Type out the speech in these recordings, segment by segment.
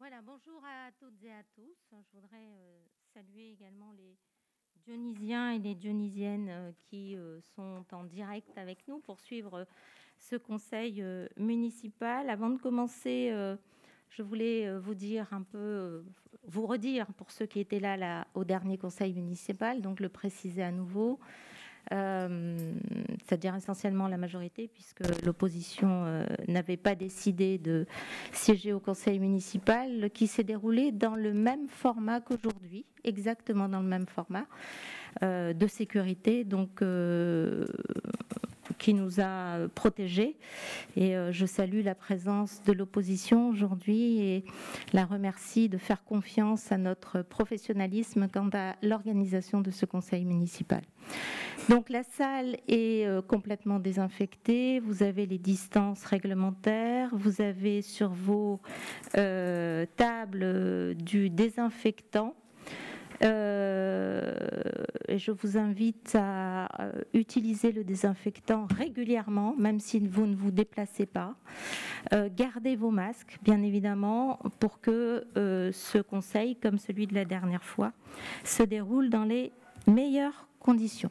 Voilà, bonjour à toutes et à tous. Je voudrais saluer également les Dionysiens et les Dionysiennes qui sont en direct avec nous pour suivre ce conseil municipal. Avant de commencer, je voulais vous dire un peu, vous redire pour ceux qui étaient là au dernier conseil municipal, donc le préciser à nouveau. C'est-à-dire essentiellement la majorité, puisque l'opposition n'avait pas décidé de siéger au conseil municipal, qui s'est déroulé dans le même format qu'aujourd'hui, exactement dans le même format de sécurité, donc qui nous a protégés. Et je salue la présence de l'opposition aujourd'hui et la remercie de faire confiance à notre professionnalisme quant à l'organisation de ce conseil municipal. Donc la salle est complètement désinfectée, vous avez les distances réglementaires, vous avez sur vos tables du désinfectant. Et je vous invite à utiliser le désinfectant régulièrement, même si vous ne vous déplacez pas. Gardez vos masques, bien évidemment, pour que ce conseil, comme celui de la dernière fois, se déroule dans les meilleures conditions.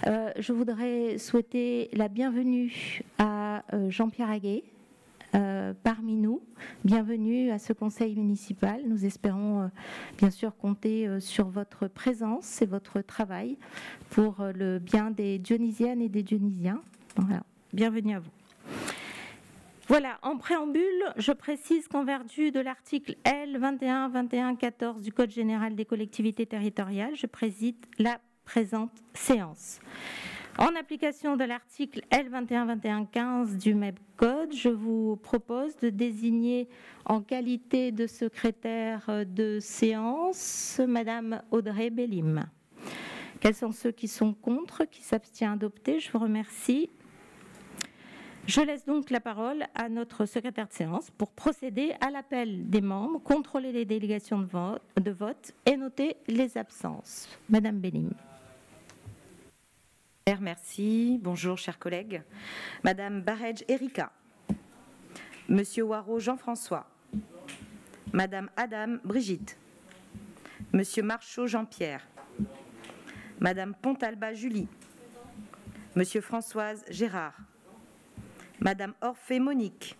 Je voudrais souhaiter la bienvenue à Jean-Pierre Aguet parmi nous. Bienvenue à ce conseil municipal. Nous espérons bien sûr compter sur votre présence et votre travail pour le bien des Dionysiennes et des Dionysiens. Voilà. Bienvenue à vous. Voilà, en préambule, je précise qu'en vertu de l'article L 21-21-14 du Code général des collectivités territoriales, je préside la présente séance. En application de l'article L 21-21-15 du même code, je vous propose de désigner en qualité de secrétaire de séance Madame Audrey Bellim. Quels sont ceux qui sont contre, qui s'abstiennent à adopter? Je vous remercie. Je laisse donc la parole à notre secrétaire de séance pour procéder à l'appel des membres, contrôler les délégations de vote et noter les absences. Madame Bellim. Merci. Bonjour, chers collègues. Madame Barej Erika. Monsieur Waro Jean-François. Madame Adam Brigitte. Monsieur Marchaud Jean-Pierre. Madame Pontalba Julie. Monsieur Françoise Gérard. Madame Orphée Monique.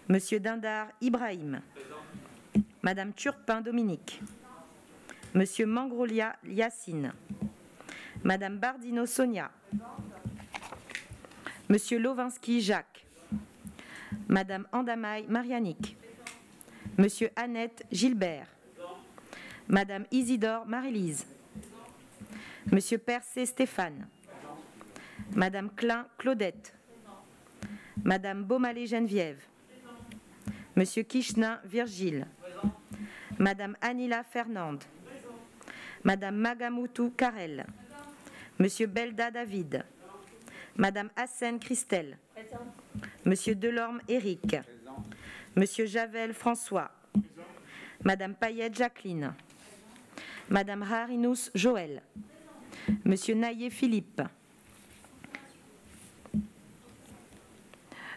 Monsieur Dindar Ibrahim. Madame Turpin Dominique. Monsieur Mangrolia Yacine. Madame Bardino Sonia. Monsieur Lovinski Jacques. Madame Andamaï Marianique. Monsieur Annette Gilbert. Madame Isidore Marie-Lise. Monsieur Percé Stéphane. Madame Klein Claudette. Madame Beaumalé Geneviève. Monsieur Kishnin Virgile. Madame Anila Fernande. Madame Magamoutou Karel. Monsieur Belda David. Madame Hassen Christelle. Monsieur Delorme Éric. Monsieur Javel François. Madame Payette Jacqueline. Madame Harinous Joël. Monsieur Naillé Philippe.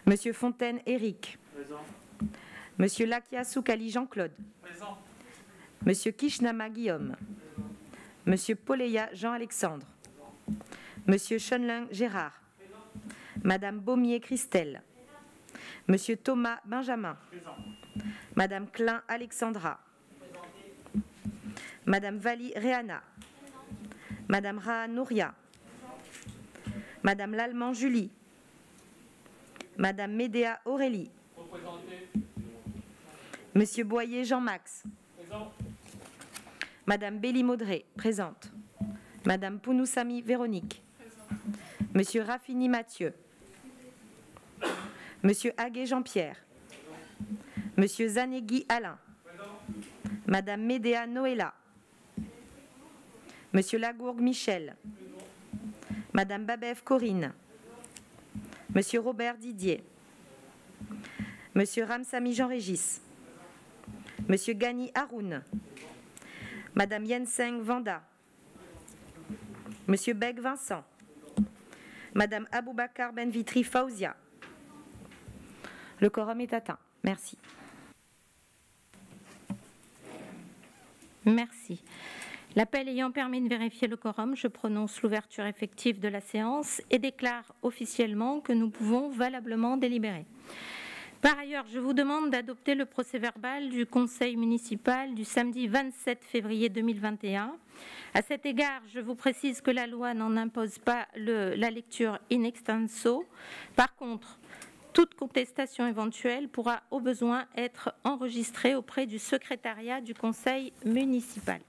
Monsieur Fontaine Éric. Monsieur Lakia Soukali Jean-Claude. Monsieur Kishnama Guillaume. Monsieur Poleya Jean-Alexandre. Monsieur Schonlung Gérard. Madame Baumier Christelle. Monsieur Thomas Benjamin. Madame Klein Alexandra. Madame Vali Réana. Madame Raha Nouria. Madame Lallemand Julie. Madame Médéa Aurélie. Monsieur Boyer Jean-Max. Madame Béli Maudré, présente. Madame Pounoussami Véronique. Monsieur Raffini Mathieu. Monsieur Aguet Jean-Pierre. Monsieur Zanegui Alain. Madame Médéa Noëlla. Monsieur Lagourgue Michel. Madame Babev Corinne. Monsieur Robert Didier. Monsieur Ramsamy Jean-Régis. Monsieur Gani Haroun. Madame Yenseng Vanda. Monsieur Beg Vincent. Madame Aboubakar Benvitri Faouzia. Le quorum est atteint. Merci. Merci. L'appel ayant permis de vérifier le quorum, je prononce l'ouverture effective de la séance et déclare officiellement que nous pouvons valablement délibérer. Par ailleurs, je vous demande d'adopter le procès-verbal du Conseil municipal du samedi 27 février 2021. À cet égard, je vous précise que la loi n'en impose pas la lecture in extenso. Par contre, toute contestation éventuelle pourra au besoin être enregistrée auprès du secrétariat du Conseil municipal.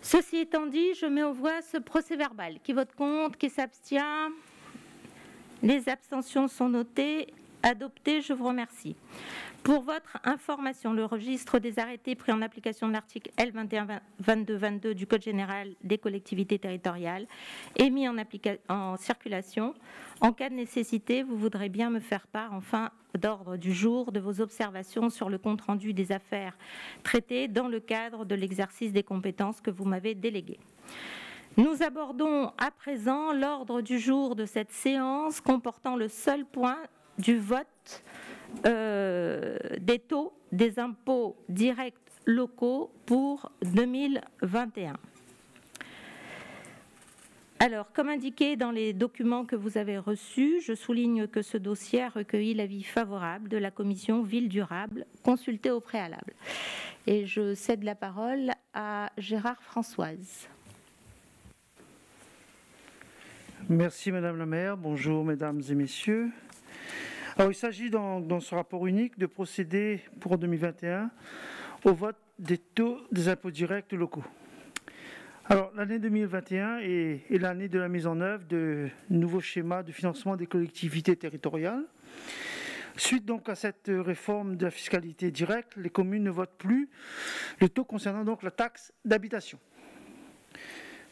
Ceci étant dit, je mets aux voix ce procès-verbal. Qui vote contre? Qui s'abstient? Les abstentions sont notées. Adopté, je vous remercie. Pour votre information, le registre des arrêtés pris en application de l'article L2122 du Code général des collectivités territoriales est mis en circulation. En cas de nécessité, vous voudrez bien me faire part, en fin d'ordre du jour, de vos observations sur le compte-rendu des affaires traitées dans le cadre de l'exercice des compétences que vous m'avez déléguées. Nous abordons à présent l'ordre du jour de cette séance comportant le seul point du vote des taux des impôts directs locaux pour 2021. Alors, comme indiqué dans les documents que vous avez reçus, je souligne que ce dossier a recueilli l'avis favorable de la commission Ville Durable, consultée au préalable. Et je cède la parole à Gérard Françoise. Merci Madame la maire, bonjour Mesdames et Messieurs. Alors, il s'agit dans ce rapport unique de procéder pour 2021 au vote des taux des impôts directs locaux. Alors, l'année 2021 est l'année de la mise en œuvre de nouveaux schémas de financement des collectivités territoriales. Suite donc à cette réforme de la fiscalité directe, les communes ne votent plus le taux concernant donc la taxe d'habitation.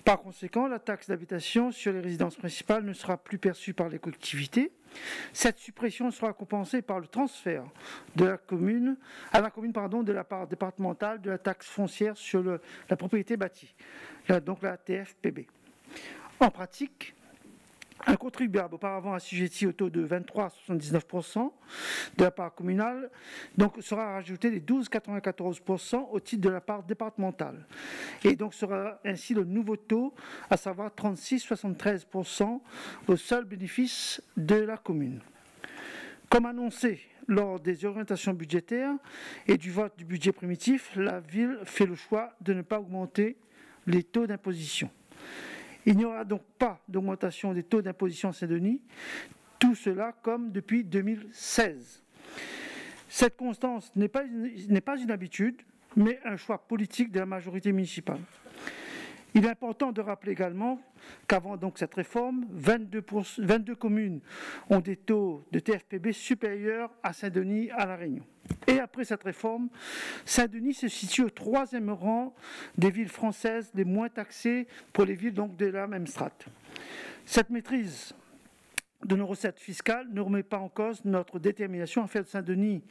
Par conséquent, la taxe d'habitation sur les résidences principales ne sera plus perçue par les collectivités. Cette suppression sera compensée par le transfert de la commune de la part départementale de la taxe foncière sur la propriété bâtie, donc la TFPB. En pratique, un contribuable auparavant assujetti au taux de 23 à 79% de la part communale donc sera rajouté les 12,94% au titre de la part départementale. Et donc sera ainsi le nouveau taux, à savoir 36,73% au seul bénéfice de la commune. Comme annoncé lors des orientations budgétaires et du vote du budget primitif, la ville fait le choix de ne pas augmenter les taux d'imposition. Il n'y aura donc pas d'augmentation des taux d'imposition à Saint-Denis, tout cela comme depuis 2016. Cette constance n'est pas une habitude, mais un choix politique de la majorité municipale. Il est important de rappeler également qu'avant donc cette réforme, 22 communes ont des taux de TFPB supérieurs à Saint-Denis, à La Réunion. Et après cette réforme, Saint-Denis se situe au 3e rang des villes françaises les moins taxées pour les villes donc de la même strate. Cette maîtrise de nos recettes fiscales ne remet pas en cause notre détermination à faire de Saint-Denis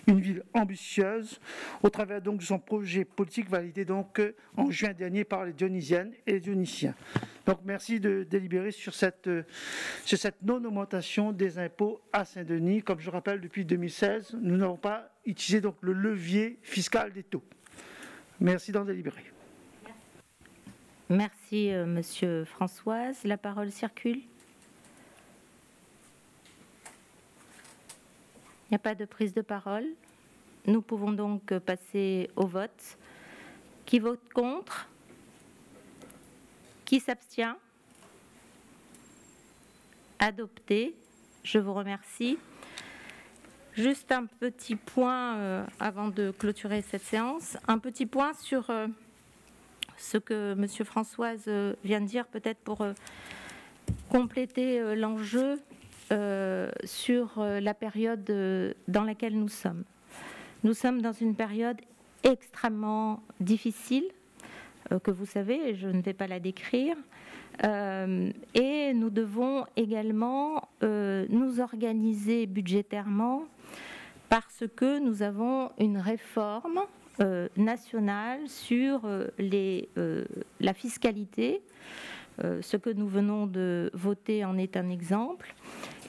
une ville ambitieuse au travers donc de son projet politique validé donc en juin dernier par les Dionysiennes et les Dionysiens. Donc merci de délibérer sur cette non-augmentation des impôts à Saint-Denis. Comme je rappelle, depuis 2016, nous n'avons pas utilisé donc le levier fiscal des taux. Merci d'en délibérer. Merci Monsieur Françoise. La parole circule. Il n'y a pas de prise de parole. Nous pouvons donc passer au vote. Qui vote contre? Qui s'abstient? Adopté. Je vous remercie. Juste un petit point avant de clôturer cette séance. Un petit point sur ce que M. Françoise vient de dire, peut-être pour compléter l'enjeu sur la période dans laquelle nous sommes. Nous sommes dans une période extrêmement difficile, que vous savez, je ne vais pas la décrire, et nous devons également nous organiser budgétairement parce que nous avons une réforme nationale sur la fiscalité. Ce que nous venons de voter en est un exemple.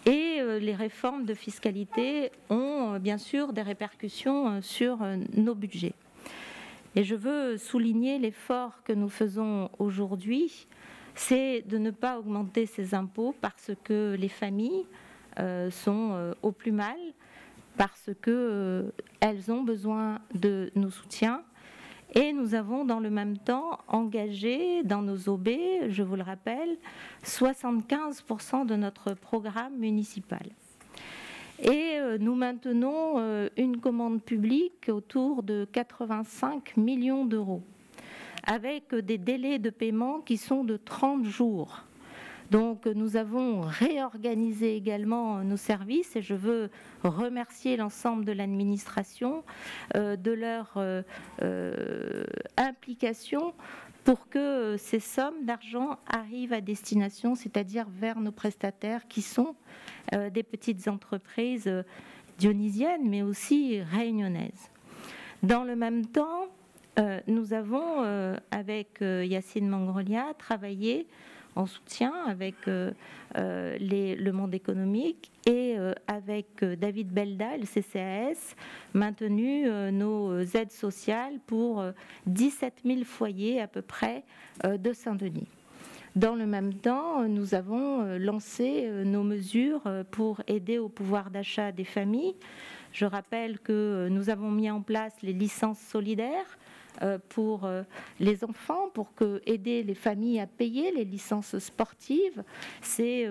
Et les réformes de fiscalité ont bien sûr des répercussions sur nos budgets. Et je veux souligner l'effort que nous faisons aujourd'hui, c'est de ne pas augmenter ces impôts parce que les familles sont au plus mal, parce qu'elles ont besoin de nos soutiens. Et nous avons dans le même temps engagé dans nos OB, je vous le rappelle, 75% de notre programme municipal. Et nous maintenons une commande publique autour de 85 millions d'euros, avec des délais de paiement qui sont de 30 jours. Donc nous avons réorganisé également nos services et je veux remercier l'ensemble de l'administration de leur implication pour que ces sommes d'argent arrivent à destination, c'est-à-dire vers nos prestataires qui sont des petites entreprises dionysiennes mais aussi réunionnaises. Dans le même temps, nous avons, avec Yacine Mangrolia, travaillé en soutien avec le monde économique et avec David Belda, le CCAS, maintenu nos aides sociales pour 17 000 foyers à peu près de Saint-Denis. Dans le même temps, nous avons lancé nos mesures pour aider au pouvoir d'achat des familles. Je rappelle que nous avons mis en place les licences solidaires pour les enfants, pour aider les familles à payer les licences sportives. C'est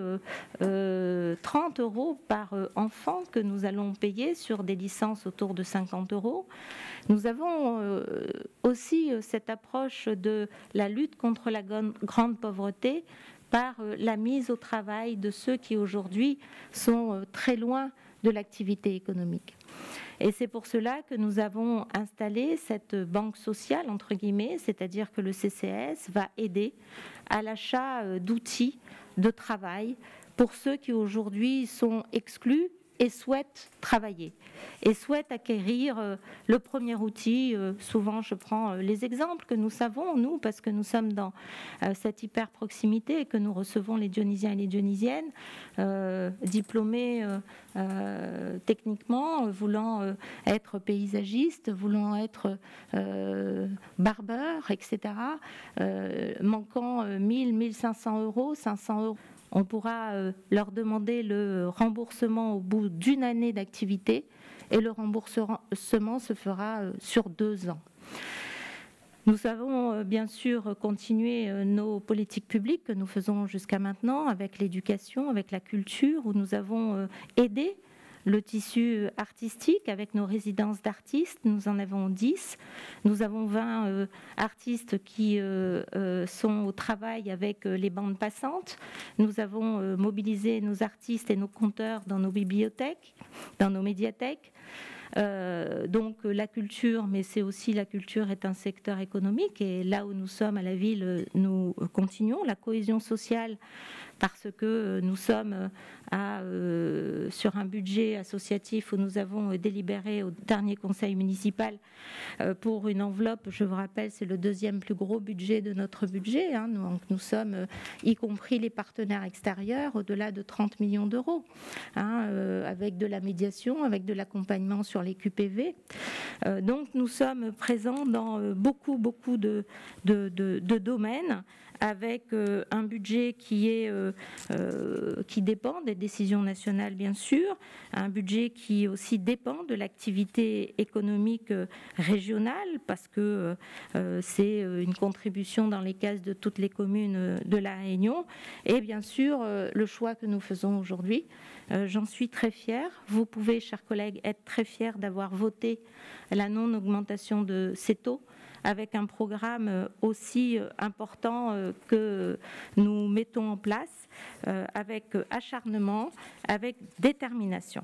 30 € par enfant que nous allons payer sur des licences autour de 50 €. Nous avons aussi cette approche de la lutte contre la grande pauvreté par la mise au travail de ceux qui aujourd'hui sont très loin de l'activité économique. Et c'est pour cela que nous avons installé cette banque sociale, entre guillemets, c'est-à-dire que le CCAS va aider à l'achat d'outils de travail pour ceux qui aujourd'hui sont exclus et souhaitent travailler, et souhaitent acquérir le premier outil. Souvent, je prends les exemples que nous savons, nous, parce que nous sommes dans cette hyper proximité et que nous recevons les Dionysiens et les Dionysiennes, diplômés techniquement, voulant être paysagistes, voulant être barbeurs, etc., manquant 1000, 1500 €, 500 €. On pourra leur demander le remboursement au bout d'une année d'activité et le remboursement se fera sur 2 ans. Nous avons bien sûr continué nos politiques publiques que nous faisons jusqu'à maintenant avec l'éducation, avec la culture, où nous avons aidé le tissu artistique avec nos résidences d'artistes. Nous en avons 10. Nous avons 20 artistes qui sont au travail avec les bandes passantes. Nous avons mobilisé nos artistes et nos conteurs dans nos bibliothèques, dans nos médiathèques. Donc la culture, mais c'est aussi la culture est un secteur économique et là où nous sommes à la ville, nous continuons la cohésion sociale parce que nous sommes sur un budget associatif où nous avons délibéré au dernier conseil municipal pour une enveloppe, je vous rappelle, c'est le 2e plus gros budget de notre budget. Donc nous sommes, y compris les partenaires extérieurs, au-delà de 30 millions d'euros, avec de la médiation, avec de l'accompagnement sur les QPV. Donc nous sommes présents dans beaucoup de domaines, avec un budget qui dépend des décisions nationales, bien sûr, un budget qui aussi dépend de l'activité économique régionale, parce que c'est une contribution dans les caisses de toutes les communes de la Réunion, et bien sûr le choix que nous faisons aujourd'hui. J'en suis très fière. Vous pouvez, chers collègues, être très fiers d'avoir voté la non-augmentation de ces taux, avec un programme aussi important que nous mettons en place avec acharnement, avec détermination.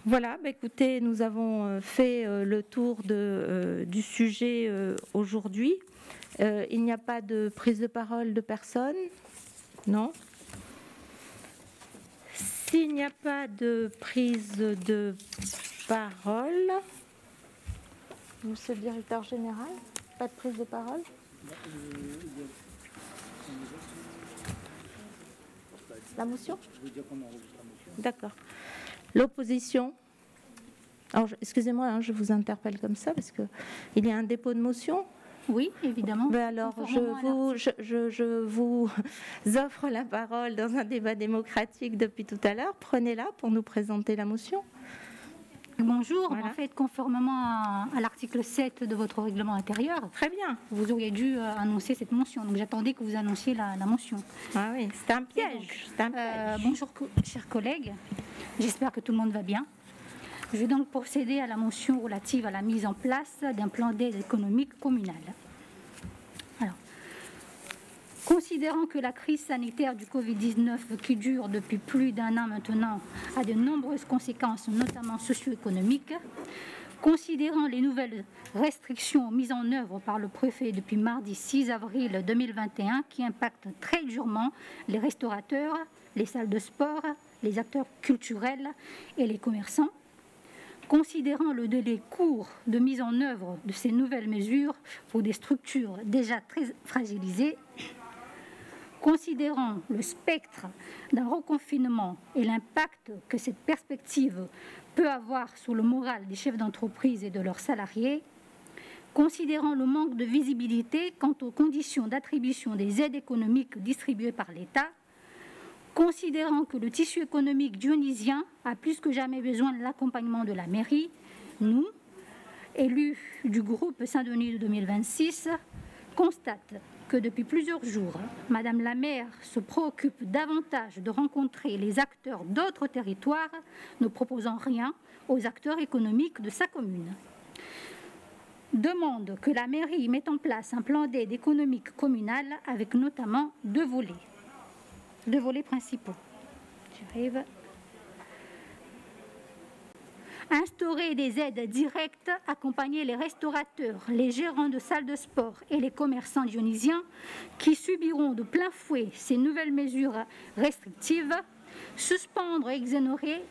Voilà, écoutez, nous avons fait le tour du sujet aujourd'hui. Il n'y a pas de prise de parole de personne? Non? S'il n'y a pas de prise de parole, monsieur le directeur général, pas de prise de parole? La motion? D'accord. L'opposition? Alors, excusez-moi, hein, je vous interpelle comme ça parce qu'il y a un dépôt de motion. Oui, évidemment. Ben alors, je vous offre la parole dans un débat démocratique depuis tout à l'heure. Prenez-la pour nous présenter la motion. Bonjour. Voilà. En fait, conformément à l'article 7 de votre règlement intérieur, Très bien. vous auriez dû annoncer cette motion. Donc, j'attendais que vous annonciez la motion. Ah oui, c'est un piège. C'est un piège. Bonjour, chers collègues. J'espère que tout le monde va bien. Je vais donc procéder à la motion relative à la mise en place d'un plan d'aide économique communal. Alors, considérant que la crise sanitaire du Covid-19 qui dure depuis plus d'1 an maintenant a de nombreuses conséquences, notamment socio-économiques, considérant les nouvelles restrictions mises en œuvre par le préfet depuis mardi 6 avril 2021 qui impactent très durement les restaurateurs, les salles de sport, les acteurs culturels et les commerçants, considérant le délai court de mise en œuvre de ces nouvelles mesures pour des structures déjà très fragilisées, considérant le spectre d'un reconfinement et l'impact que cette perspective peut avoir sur le moral des chefs d'entreprise et de leurs salariés, considérant le manque de visibilité quant aux conditions d'attribution des aides économiques distribuées par l'État, considérant que le tissu économique dionysien a plus que jamais besoin de l'accompagnement de la mairie, nous, élus du groupe Saint-Denis de 2026, constatent que depuis plusieurs jours, Madame la maire se préoccupe davantage de rencontrer les acteurs d'autres territoires, ne proposant rien aux acteurs économiques de sa commune. Demande que la mairie mette en place un plan d'aide économique communale avec notamment deux volets principaux. J'arrive. Instaurer des aides directes, accompagner les restaurateurs, les gérants de salles de sport et les commerçants dionysiens qui subiront de plein fouet ces nouvelles mesures restrictives, suspendre et exonérer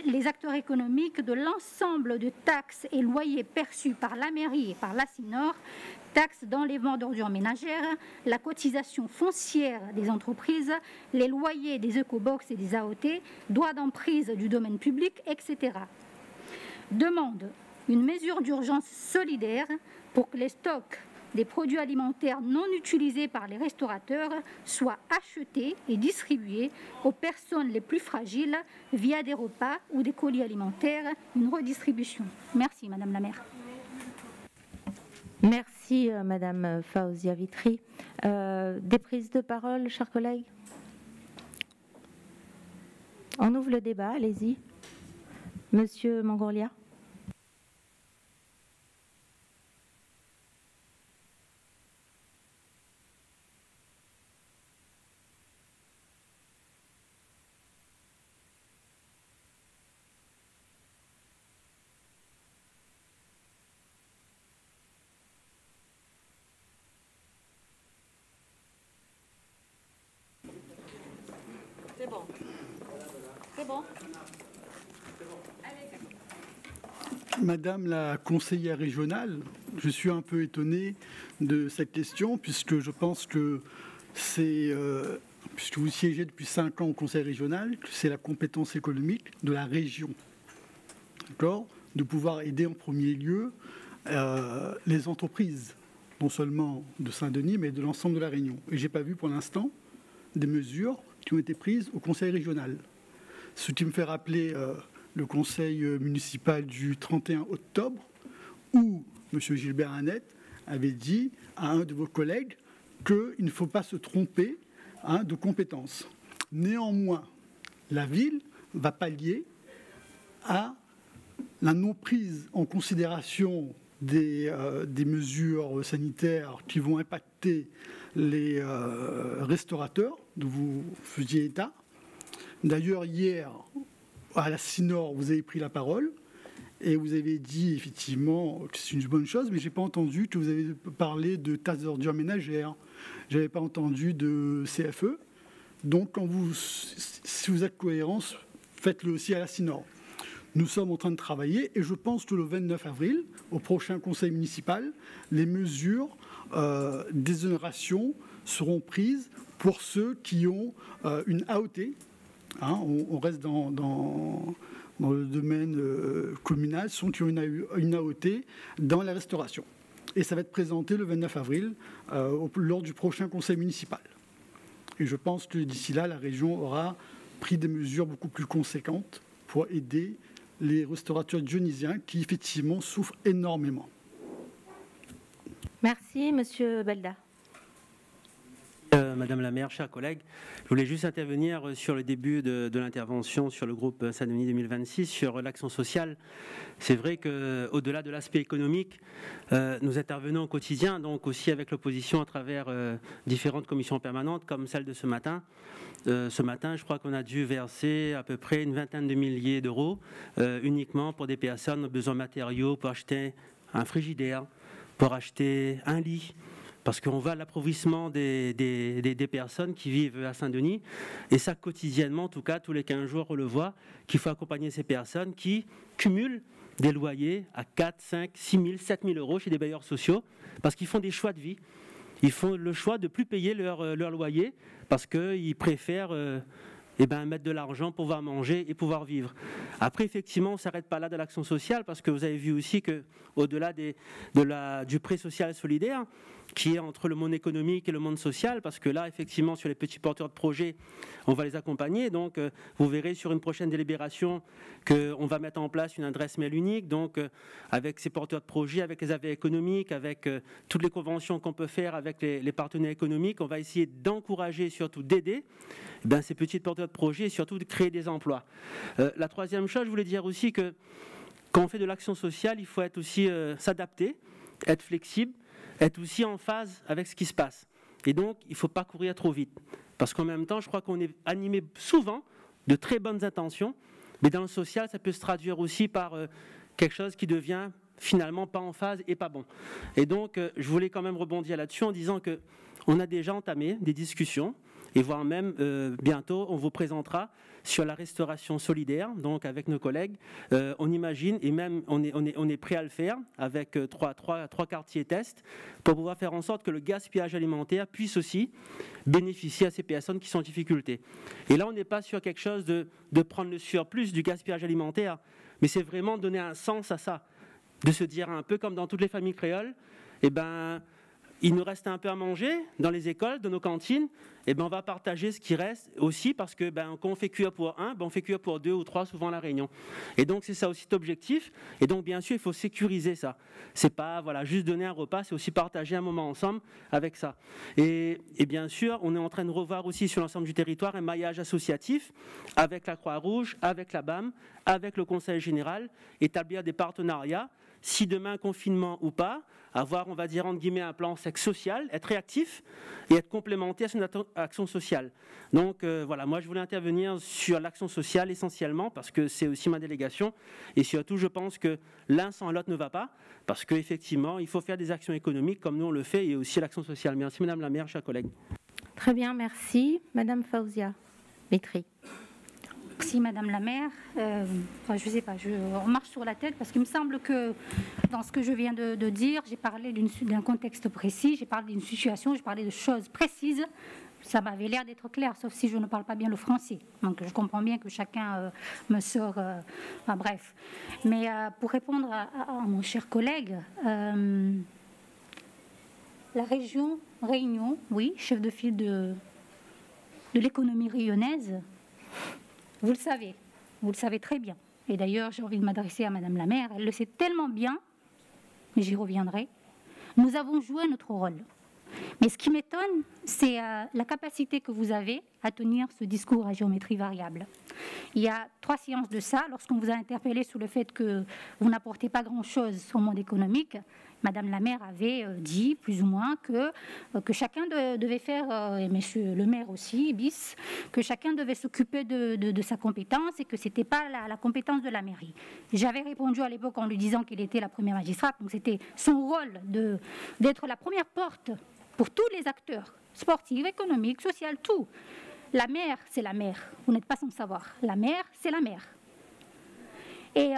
les acteurs économiques de l'ensemble de taxes et loyers perçus par la mairie et par l'ASINOR, taxes d'enlèvement d'ordures ménagères, la cotisation foncière des entreprises, les loyers des écobox et des AOT, droits d'emprise du domaine public, etc. Demande une mesure d'urgence solidaire pour que les stocks des produits alimentaires non utilisés par les restaurateurs soient achetés et distribués aux personnes les plus fragiles via des repas ou des colis alimentaires, une redistribution. Merci, Madame la maire. Merci, Madame Faouzia Vitry. Des prises de parole, chers collègues? On ouvre le débat, allez-y. Monsieur Mangourlia. C'est bon. Madame la conseillère régionale, je suis un peu étonné de cette question puisque je pense que c'est, puisque vous siégez depuis 5 ans au conseil régional, que c'est la compétence économique de la région, d'accord, de pouvoir aider en premier lieu les entreprises, non seulement de Saint-Denis, mais de l'ensemble de la Réunion. Et je n'ai pas vu pour l'instant des mesures qui ont été prises au conseil régional. Ce qui me fait rappeler le conseil municipal du 31 octobre, où M. Gilbert Annette avait dit à un de vos collègues qu'il ne faut pas se tromper de compétences. Néanmoins, la ville va pallier à la non-prise en considération des mesures sanitaires qui vont impacter les restaurateurs dont vous faisiez état. D'ailleurs, hier, à la SINOR, vous avez pris la parole et vous avez dit effectivement que c'est une bonne chose, mais je n'ai pas entendu que vous avez parlé de taxes d'ordures ménagères. Je n'avais pas entendu de CFE. Donc, si vous êtes cohérents, faites-le aussi à la SINOR. Nous sommes en train de travailler et je pense que le 29 avril, au prochain conseil municipal, les mesures d'exonération seront prises pour ceux qui ont une AOT. On reste dans dans le domaine communal qui ont une AOT dans la restauration. Et ça va être présenté le 29 avril lors du prochain conseil municipal. Et je pense que d'ici là, la région aura pris des mesures beaucoup plus conséquentes pour aider les restaurateurs dionysiens qui effectivement souffrent énormément. Merci, Monsieur Belda. Madame la maire, chers collègues, je voulais juste intervenir sur le début de l'intervention sur le groupe Saint-Denis 2026, sur l'action sociale. C'est vrai qu'au-delà de l'aspect économique, nous intervenons au quotidien, donc aussi avec l'opposition à travers différentes commissions permanentes, comme celle de ce matin. Ce matin, je crois qu'on a dû verser à peu près une vingtaine de milliers d'euros uniquement pour des personnes qui ont besoin de matériaux pour acheter un frigidaire, pour acheter un lit, parce qu'on voit l'appauvrissement des personnes qui vivent à Saint-Denis, et ça quotidiennement, en tout cas tous les 15 jours, on le voit, qu'il faut accompagner ces personnes qui cumulent des loyers à 4, 5, 6 000, 7 000 euros chez des bailleurs sociaux, parce qu'ils font des choix de vie. Ils font le choix de ne plus payer leur loyer, parce qu'ils préfèrent mettre de l'argent pour pouvoir manger et pouvoir vivre. Après, effectivement, on ne s'arrête pas là de l'action sociale, parce que vous avez vu aussi qu'au-delà du prêt social solidaire, qui est entre le monde économique et le monde social, parce que là, effectivement, sur les petits porteurs de projets, on va les accompagner. Donc, vous verrez sur une prochaine délibération qu'on va mettre en place une adresse mail unique, donc avec ces porteurs de projets, avec les affaires économiques, avec toutes les conventions qu'on peut faire avec les partenaires économiques, on va essayer d'encourager, surtout d'aider ces petits porteurs de projets et surtout de créer des emplois. La troisième chose, je voulais dire aussi que quand on fait de l'action sociale, il faut être aussi s'adapter, être flexible, être aussi en phase avec ce qui se passe. Et donc, il ne faut pas courir trop vite. Parce qu'en même temps, je crois qu'on est animé souvent de très bonnes intentions, mais dans le social, ça peut se traduire aussi par quelque chose qui devient finalement pas en phase et pas bon. Et donc, je voulais quand même rebondir là-dessus en disant qu'on a déjà entamé des discussions, et voire même bientôt, on vous présentera sur la restauration solidaire, donc avec nos collègues. On imagine, et même on est prêt à le faire, avec trois quartiers tests, pour pouvoir faire en sorte que le gaspillage alimentaire puisse aussi bénéficier à ces personnes qui sont en difficulté. Et là, on n'est pas sur quelque chose de prendre le surplus du gaspillage alimentaire, mais c'est vraiment donner un sens à ça, de se dire un peu comme dans toutes les familles créoles, il nous reste un peu à manger dans les écoles, dans nos cantines, et on va partager ce qui reste aussi, parce que quand on fait cuire pour un, on fait cuire pour 2 ou 3 souvent à la Réunion. Et donc c'est ça aussi l'objectif. Et donc bien sûr il faut sécuriser ça. C'est pas juste donner un repas, c'est aussi partager un moment ensemble avec ça. Et bien sûr on est en train de revoir aussi sur l'ensemble du territoire un maillage associatif avec la Croix-Rouge, avec la BAM, avec le Conseil général, établir des partenariats. Si demain confinement ou pas, avoir, on va dire, entre guillemets, un plan social, être réactif et être complémentaire à son action sociale. Donc moi je voulais intervenir sur l'action sociale essentiellement parce que c'est aussi ma délégation et surtout je pense que l'un sans l'autre ne va pas parce qu'effectivement il faut faire des actions économiques comme nous on le fait et aussi l'action sociale. Merci Madame la maire, chers collègues. Très bien, merci. Madame Faouzia Bétry. Merci Madame la maire. Je ne sais pas, je remarche sur la tête parce qu'il me semble que dans ce que je viens de dire, j'ai parlé d'un contexte précis, j'ai parlé d'une situation, j'ai parlé de choses précises. Ça m'avait l'air d'être clair, sauf si je ne parle pas bien le français. Donc je comprends bien que chacun me sort... bref. Mais pour répondre à mon cher collègue, la région Réunion, oui, chef de file de l'économie rayonnaise, vous le savez très bien. Et d'ailleurs, j'ai envie de m'adresser à Madame la maire, elle le sait tellement bien, mais j'y reviendrai. Nous avons joué notre rôle. Mais ce qui m'étonne, c'est la capacité que vous avez à tenir ce discours à géométrie variable. Il y a 3 séances de ça, lorsqu'on vous a interpellé sur le fait que vous n'apportez pas grand-chose au monde économique, Madame la maire avait dit, plus ou moins, que chacun devait faire, et Monsieur le maire aussi, bis, que chacun devait s'occuper de sa compétence et que ce n'était pas la compétence de la mairie. J'avais répondu à l'époque en lui disant qu'elle était la première magistrate, donc c'était son rôle d'être la première porte pour tous les acteurs, sportifs, économiques, sociaux, tout. La maire, c'est la maire. Vous n'êtes pas sans savoir. La maire, c'est la maire. Et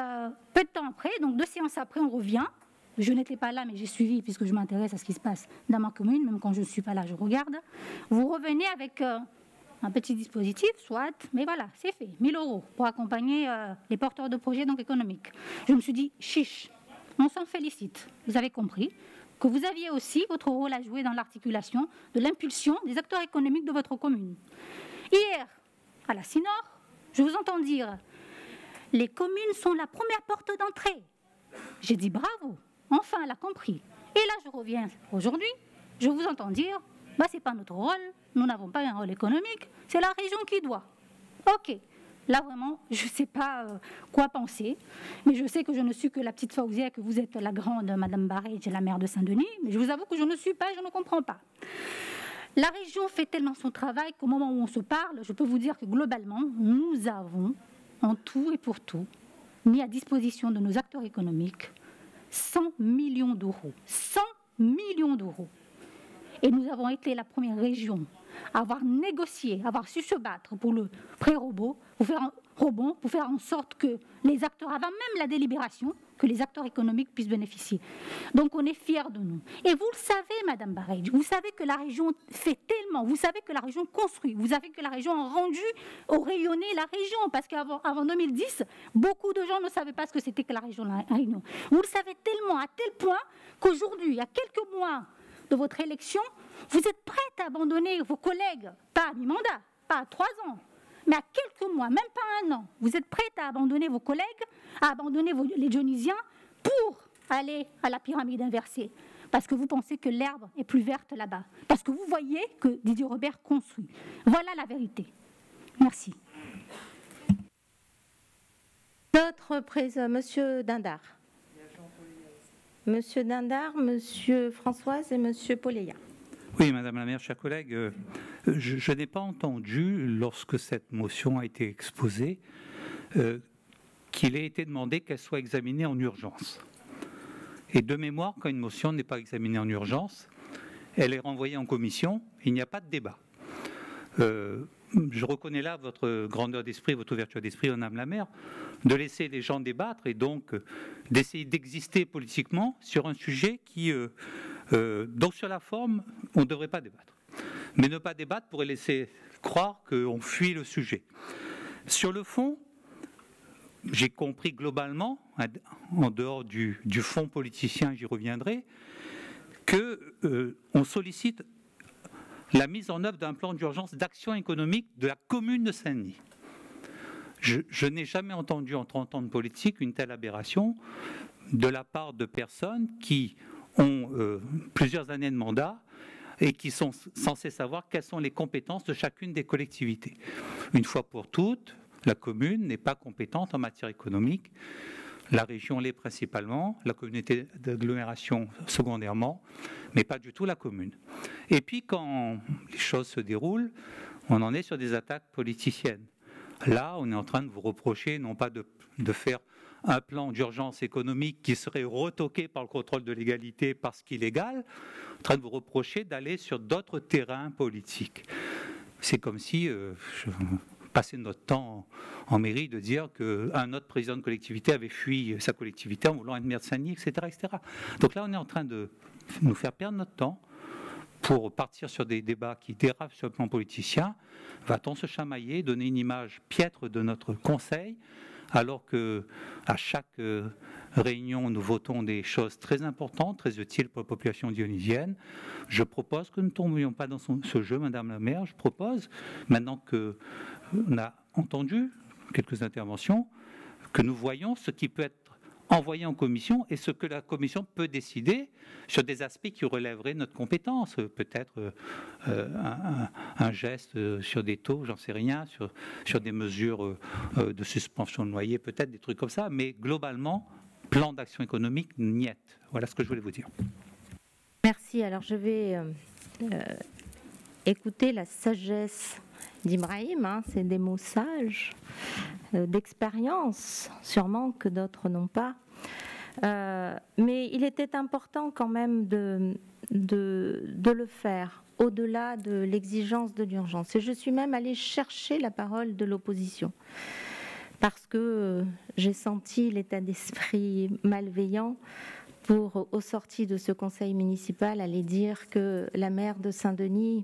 peu de temps après, donc 2 séances après, on revient. Je n'étais pas là, mais j'ai suivi, puisque je m'intéresse à ce qui se passe dans ma commune. Même quand je ne suis pas là, je regarde. Vous revenez avec un petit dispositif, soit, mais voilà, c'est fait. 1 000 € pour accompagner les porteurs de projets donc, économiques. Je me suis dit, chiche, on s'en félicite. Vous avez compris que vous aviez aussi votre rôle à jouer dans l'articulation de l'impulsion des acteurs économiques de votre commune. Hier, à la Sinor, je vous entends dire, les communes sont la première porte d'entrée. J'ai dit bravo, enfin elle a compris. Et là, je reviens aujourd'hui, je vous entends dire, bah, ce n'est pas notre rôle, nous n'avons pas un rôle économique, c'est la région qui doit. Ok, là vraiment, je ne sais pas quoi penser, mais je sais que je ne suis que la petite Fawzia, que vous êtes la grande Madame Barrage, la maire de Saint-Denis, mais je vous avoue que je ne suis pas, je ne comprends pas. La région fait tellement son travail qu'au moment où on se parle, je peux vous dire que globalement, nous avons, en tout et pour tout, mis à disposition de nos acteurs économiques 100 millions d'euros. 100 millions d'euros. Et nous avons été la première région à avoir négocié, à avoir su se battre pour le pré-robot, pour faire en sorte que les acteurs, avant même la délibération, que les acteurs économiques puissent bénéficier. Donc on est fiers de nous. Et vous le savez, Madame Barrage, vous savez que la région fait tellement, vous savez que la région construit, vous savez que la région a rendu au rayonner la région, parce qu'avant 2010, beaucoup de gens ne savaient pas ce que c'était que la région La Réunion. Vous le savez tellement, à tel point qu'aujourd'hui, à quelques mois de votre élection, vous êtes prête à abandonner vos collègues, pas à mi-mandat, pas à 3 ans, mais à quelques mois, même pas 1 an, vous êtes prête à abandonner vos collègues, à abandonner les Dionysiens pour aller à la pyramide inversée. Parce que vous pensez que l'herbe est plus verte là-bas. Parce que vous voyez que Didier Robert construit. Voilà la vérité. Merci. Notre président, Monsieur Dindar. Monsieur Dindar, Monsieur Françoise et Monsieur Poléa. Oui, Madame la maire, chers collègues, je n'ai pas entendu, lorsque cette motion a été exposée, qu'il ait été demandé qu'elle soit examinée en urgence. Et de mémoire, quand une motion n'est pas examinée en urgence, elle est renvoyée en commission, il n'y a pas de débat. Je reconnais là votre grandeur d'esprit, votre ouverture d'esprit, Madame la maire, de laisser les gens débattre et donc d'essayer d'exister politiquement sur un sujet qui... donc sur la forme, on ne devrait pas débattre. Mais ne pas débattre pourrait laisser croire qu'on fuit le sujet. Sur le fond, j'ai compris globalement, en dehors du fond politicien, j'y reviendrai, qu'on sollicite la mise en œuvre d'un plan d'urgence d'action économique de la commune de Saint-Denis. Je n'ai jamais entendu en 30 ans de politique une telle aberration de la part de personnes qui ont plusieurs années de mandat et qui sont censés savoir quelles sont les compétences de chacune des collectivités. Une fois pour toutes, la commune n'est pas compétente en matière économique. La région l'est principalement, la communauté d'agglomération secondairement, mais pas du tout la commune. Et puis quand les choses se déroulent, on en est sur des attaques politiciennes. Là, on est en train de vous reprocher non pas de faire un plan d'urgence économique qui serait retoqué par le contrôle de légalité parce qu'illégal, en train de vous reprocher d'aller sur d'autres terrains politiques. C'est comme si passer notre temps en mairie de dire qu'un autre président de collectivité avait fui sa collectivité en voulant être maire de Saint-Denis, etc., etc. Donc là, on est en train de nous faire perdre notre temps pour partir sur des débats qui dérapent sur le plan politicien. Va-t-on se chamailler, donner une image piètre de notre conseil, alors qu'à chaque réunion, nous votons des choses très importantes, très utiles pour la population dionysienne. Je propose que nous ne tombions pas dans ce jeu, Madame la maire. Je propose, maintenant qu'on a entendu quelques interventions, que nous voyons ce qui peut être envoyé en commission et ce que la commission peut décider sur des aspects qui relèveraient de notre compétence. Peut-être un geste sur des taux, j'en sais rien, sur des mesures de suspension de loyer, peut-être des trucs comme ça, mais globalement, plan d'action économique, niet. Voilà ce que je voulais vous dire. Merci. Alors je vais écouter la sagesse d'Ibrahim, hein, c'est des mots sages, d'expérience, sûrement que d'autres n'ont pas. Mais il était important quand même de le faire, au-delà de l'exigence de l'urgence. Et je suis même allée chercher la parole de l'opposition, parce que j'ai senti l'état d'esprit malveillant pour, aux sorties de ce conseil municipal, aller dire que la maire de Saint-Denis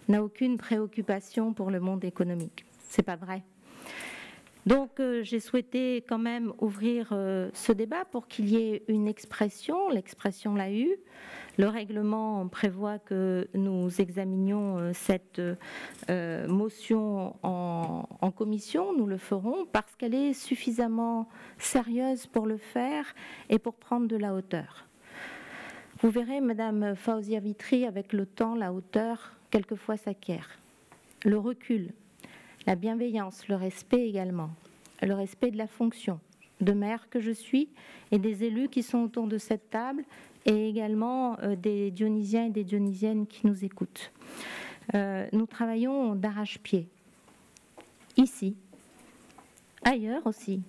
n'a aucune préoccupation pour le monde économique. C'est pas vrai. Donc j'ai souhaité quand même ouvrir ce débat pour qu'il y ait une expression. L'expression l'a eu. Le règlement prévoit que nous examinions cette motion en commission. Nous le ferons parce qu'elle est suffisamment sérieuse pour le faire et pour prendre de la hauteur. Vous verrez, Madame Fauzia Vitry, avec le temps, la hauteur, quelquefois s'acquiert. Le recul, la bienveillance, le respect également, le respect de la fonction de maire que je suis et des élus qui sont autour de cette table et également des Dionysiens et des Dionysiennes qui nous écoutent. Nous travaillons d'arrache-pied, ici, ailleurs aussi,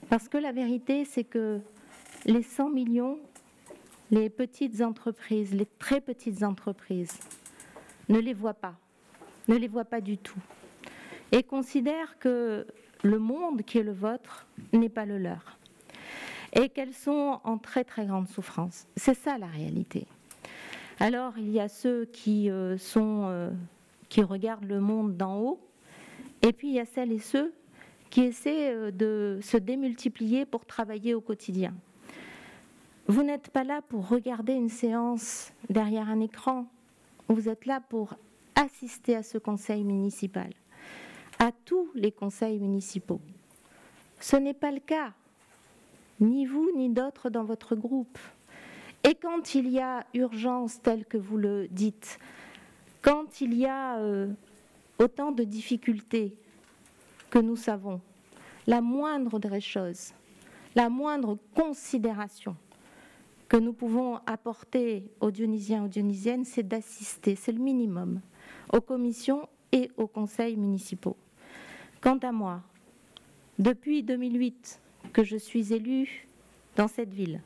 parce que la vérité c'est que les 100 millions, les petites entreprises, les très petites entreprises, ne les voient pas du tout, et considèrent que le monde qui est le vôtre n'est pas le leur, et qu'elles sont en très très grande souffrance. C'est ça la réalité. Alors il y a ceux qui regardent le monde d'en haut, et puis il y a celles et ceux qui essaient de se démultiplier pour travailler au quotidien. Vous n'êtes pas là pour regarder une séance derrière un écran, vous êtes là pour assister à ce conseil municipal, à tous les conseils municipaux. Ce n'est pas le cas, ni vous ni d'autres dans votre groupe. Et quand il y a urgence telle que vous le dites, quand il y a autant de difficultés que nous savons, la moindre des choses, la moindre considération que nous pouvons apporter aux Dionysiens, aux Dionysiennes, c'est d'assister, c'est le minimum, aux commissions et aux conseils municipaux. Quant à moi, depuis 2008 que je suis élue dans cette ville,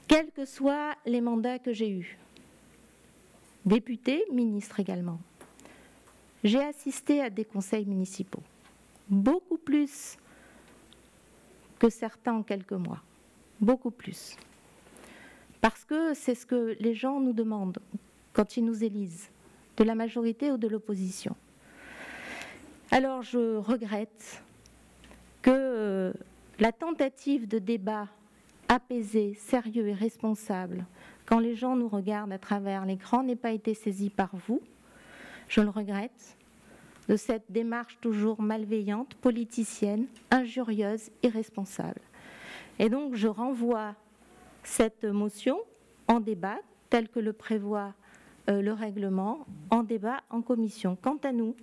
quels que soient les mandats que j'ai eus, député, ministre également, j'ai assisté à des conseils municipaux, beaucoup plus que certains en quelques mois, beaucoup plus. Parce que c'est ce que les gens nous demandent quand ils nous élisent, de la majorité ou de l'opposition. Alors je regrette que la tentative de débat apaisé, sérieux et responsable, quand les gens nous regardent à travers l'écran, n'ait pas été saisie par vous. Je le regrette, de cette démarche toujours malveillante, politicienne, injurieuse, irresponsable. Et donc je renvoie cette motion en débat, tel que le prévoit le règlement, en débat en commission. Quant à nous,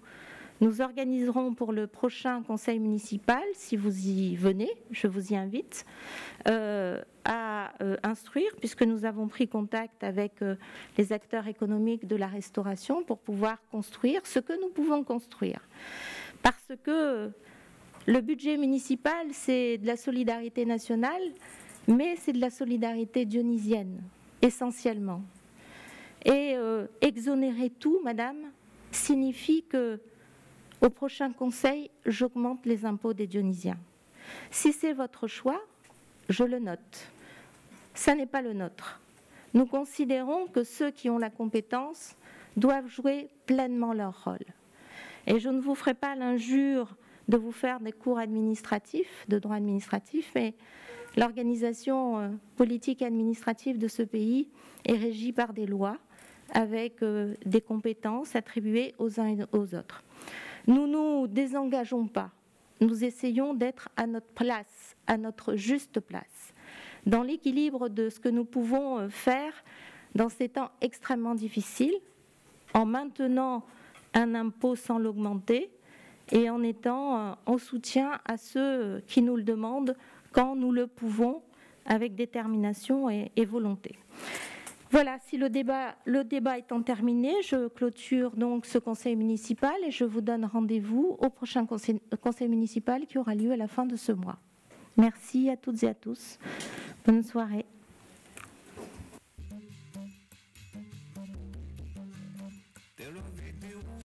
nous organiserons pour le prochain conseil municipal, si vous y venez, je vous y invite, à instruire, puisque nous avons pris contact avec les acteurs économiques de la restauration pour pouvoir construire ce que nous pouvons construire. Parce que le budget municipal, c'est de la solidarité nationale, mais c'est de la solidarité dionysienne, essentiellement. Et exonérer tout, madame, signifie que au prochain conseil, j'augmente les impôts des Dionysiens. Si c'est votre choix, je le note. Ça n'est pas le nôtre. Nous considérons que ceux qui ont la compétence doivent jouer pleinement leur rôle. Et je ne vous ferai pas l'injure de vous faire des cours administratifs, de droit administratif, mais l'organisation politique et administrative de ce pays est régie par des lois avec des compétences attribuées aux uns et aux autres. Nous ne nous désengageons pas, nous essayons d'être à notre place, à notre juste place, dans l'équilibre de ce que nous pouvons faire dans ces temps extrêmement difficiles, en maintenant un impôt sans l'augmenter et en étant en soutien à ceux qui nous le demandent quand nous le pouvons, avec détermination et volonté. Voilà, si le débat étant terminé, je clôture donc ce conseil municipal et je vous donne rendez-vous au prochain conseil municipal qui aura lieu à la fin de ce mois. Merci à toutes et à tous. Bonne soirée.